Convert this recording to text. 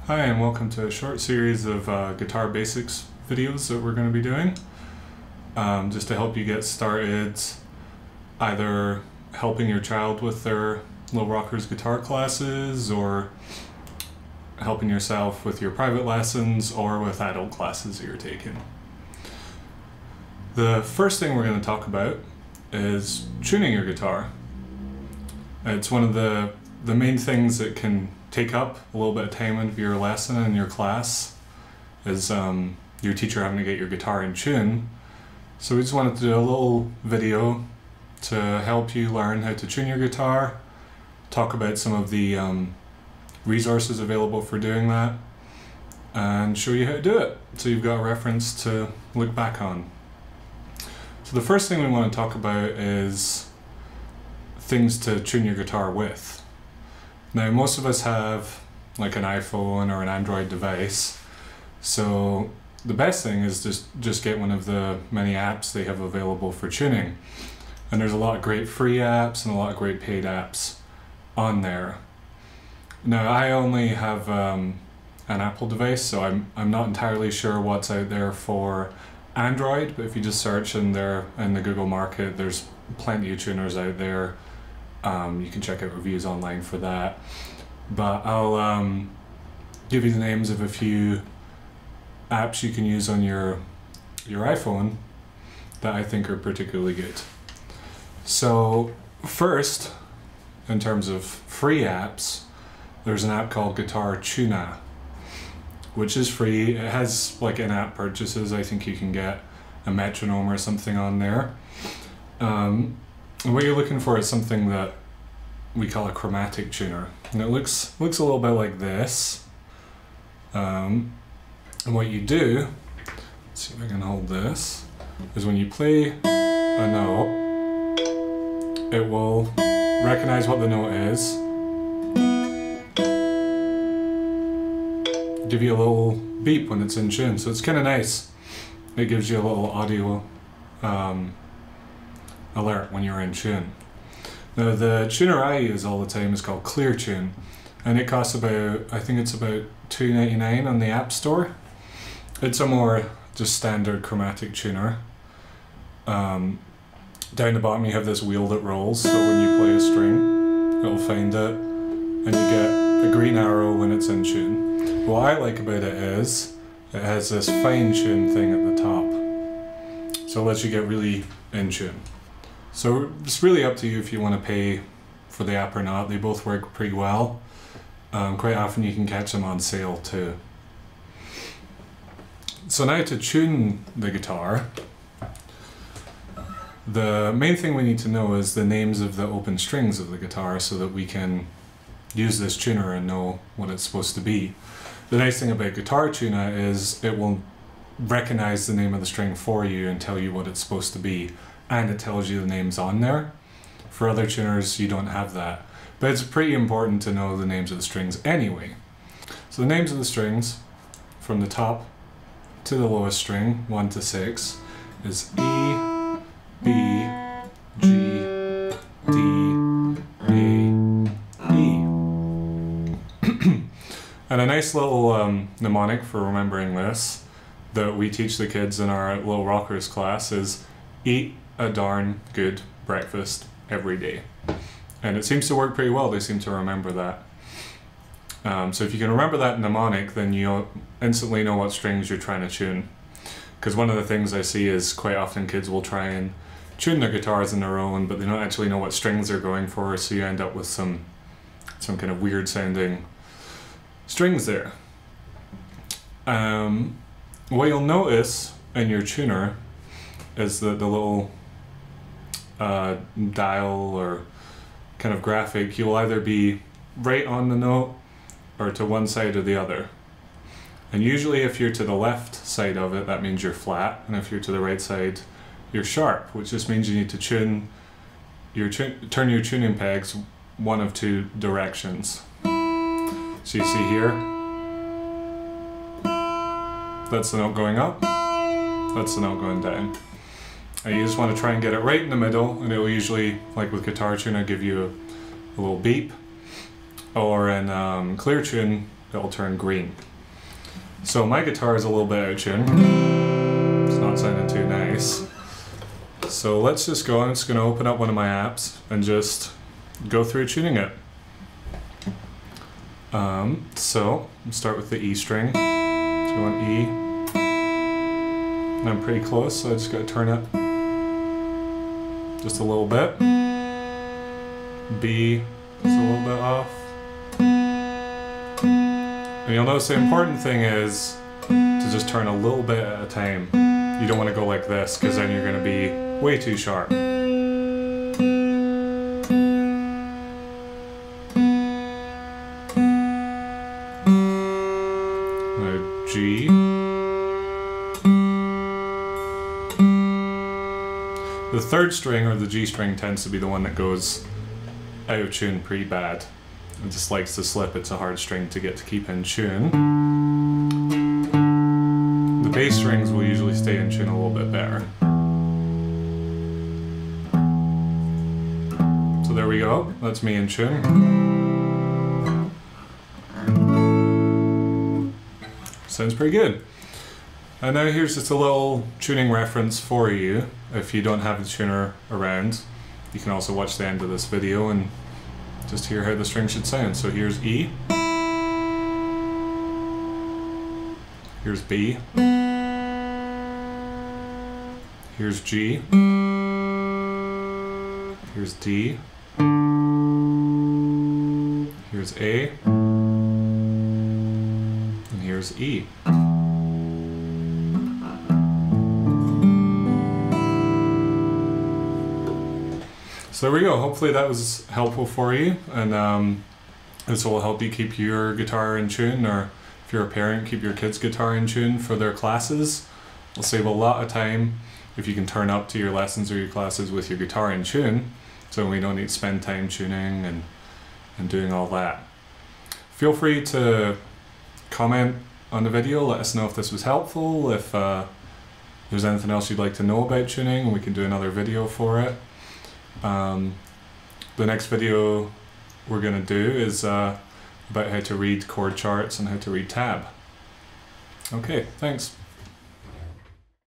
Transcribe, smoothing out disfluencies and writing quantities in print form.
Hi, and welcome to a short series of guitar basics videos that we're going to be doing just to help you get started, either helping your child with their Little Rockers guitar classes or helping yourself with your private lessons or with adult classes that you're taking. The first thing we're going to talk about is tuning your guitar. It's one of the main things that can take up a little bit of time of your lesson and your class is your teacher having to get your guitar in tune. So we just wanted to do a little video to help you learn how to tune your guitar, talk about some of the resources available for doing that, and show you how to do it so you've got a reference to look back on. So the first thing we want to talk about is things to tune your guitar with. Now, most of us have like an iPhone or an Android device, so the best thing is just get one of the many apps they have available for tuning. And there's a lot of great free apps and a lot of great paid apps on there. Now, I only have an Apple device, so I'm not entirely sure what's out there for Android, but if you just search in the Google market, there's plenty of tuners out there. You can check out reviews online for that, but I'll give you the names of a few apps you can use on your iPhone that I think are particularly good. So first, in terms of free apps, there's an app called Guitar Tuna, which is free. It has like in-app purchases. I think you can get a metronome or something on there. And what you're looking for is something that we call a chromatic tuner, and it looks a little bit like this. And what you do, let's see if I can hold this, is when you play a note, it will recognize what the note is, give you a little beep when it's in tune. So it's kind of nice. It gives you a little audio alert when you're in tune. Now, the tuner I use all the time is called ClearTune, and it costs about, I think it's about $2.99 on the App Store. It's a more just standard chromatic tuner. Down the bottom you have this wheel that rolls, so when you play a string, it'll find it, and you get a green arrow when it's in tune. What I like about it is, it has this fine tune thing at the top, so it lets you get really in tune. So it's really up to you if you want to pay for the app or not. They both work pretty well. Quite often you can catch them on sale too. So now to tune the guitar, the main thing we need to know is the names of the open strings of the guitar so that we can use this tuner and know what it's supposed to be. The nice thing about Guitar Tuna is it will recognize the name of the string for you and tell you what it's supposed to be, and it tells you the names on there. For other tuners you don't have that, but it's pretty important to know the names of the strings anyway. So the names of the strings from the top to the lowest string, 1 to 6, is E, B, G, D, A, E. And a nice little mnemonic for remembering this that we teach the kids in our Little Rockers class is eat a darn good breakfast every day. And it seems to work pretty well. They seem to remember that. So if you can remember that mnemonic, then you instantly know what strings you're trying to tune. Because one of the things I see is quite often kids will try and tune their guitars on their own, but they don't actually know what strings they're going for, so you end up with some kind of weird sounding strings there. What you'll notice in your tuner is that the little dial or kind of graphic, you'll either be right on the note or to one side or the other. And usually if you're to the left side of it, that means you're flat, and if you're to the right side, you're sharp, which just means you need to turn your tuning pegs one of two directions. So you see here, that's the note going up, that's the note going down. And you just want to try and get it right in the middle, and it will usually, like with Guitar Tuna, give you a little beep. Or in ClearTune, it'll turn green. So my guitar is a little bit out of tune. It's not sounding too nice. So let's just go. I'm just going to open up one of my apps and just go through tuning it. So I'll start with the E string. Let's go on E. And I'm pretty close, so I just got to turn it just a little bit. B is a little bit off. And you'll notice the important thing is to just turn a little bit at a time. You don't want to go like this, because then you're going to be way too sharp. Now G. The third string, or the G string, tends to be the one that goes out of tune pretty bad. It just likes to slip. It's a hard string to get to keep in tune. The bass strings will usually stay in tune a little bit better. So there we go. That's me in tune. Sounds pretty good. And now here's just a little tuning reference for you. If you don't have the tuner around, you can also watch the end of this video and just hear how the string should sound. So here's E. Here's B. Here's G. Here's D. Here's A. And here's E. So there we go. Hopefully that was helpful for you, and this will help you keep your guitar in tune, or if you're a parent, keep your kids' guitar in tune for their classes. It'll save a lot of time if you can turn up to your lessons or your classes with your guitar in tune, so we don't need to spend time tuning and doing all that. Feel free to comment on the video, let us know if this was helpful, if there's anything else you'd like to know about tuning, and we can do another video for it. The next video we're going to do is about how to read chord charts and how to read tab. Okay, thanks.